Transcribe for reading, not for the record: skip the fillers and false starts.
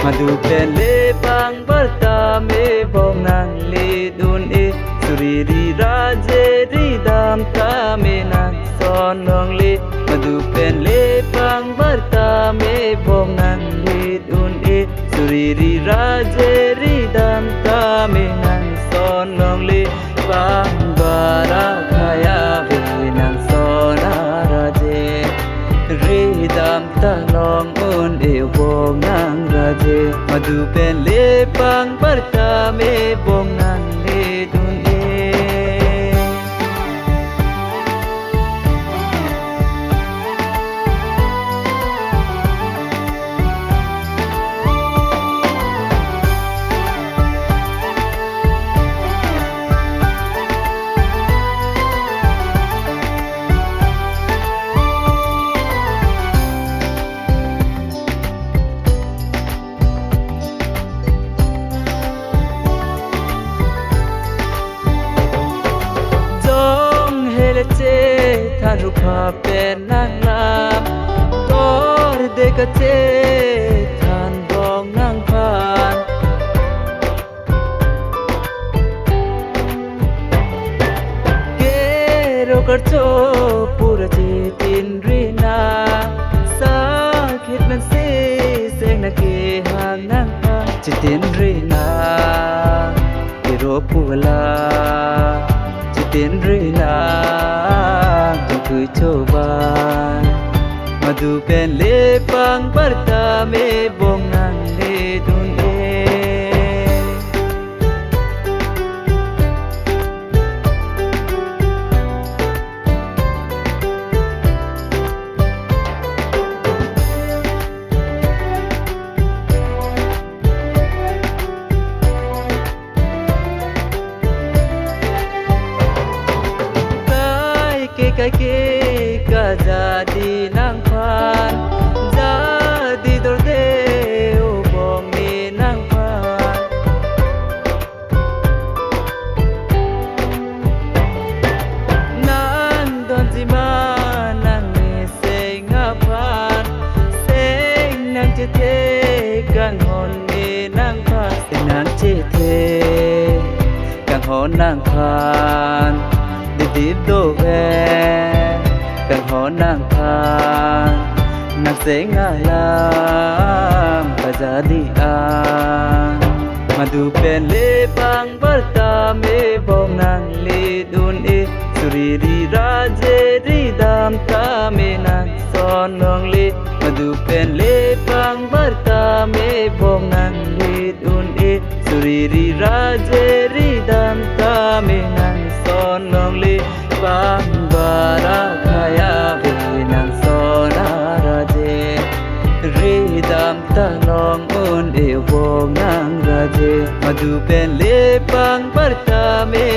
madu pele bang bertame bong nang le dun e suriri raje ridam tame nang son nong le madu pele bang bertame bong nang le dun e suriri raje ridam tame nang son nong le bang bara khaya ve nang sona raje ridam ta long un e bong nang raje madu pele bang bertame bong nang le dun e than ru pha pen nang lam tor de ka che than bong nang phan ke ro kar cho pura chi tin ri na sa khit man se seng na ke hang nang phan chi tin ri na ke ro pula chi tin ri na cứ coba madu pele bang bertame bong nang le dun e kai ke ka jadi nang phan jadi dor de o bong ni nang phan nan don ji ma nang ni se nga phan se nang che the kang hon ni nang phan se nang che the kang hon nang phan đi đô về càng khó nàng than nàng sẽ ngại làm và ra đi an mà du pen le bang bertame bong nang le dun e suriri raje ridam tame nang son nong le mà du pen le bang bertame bong nang le dun e suriri raje ridam tame nang son nong le bang bara khaya ve nang sona raje ridam ta long un e bong nang raje madu pen le bang bertame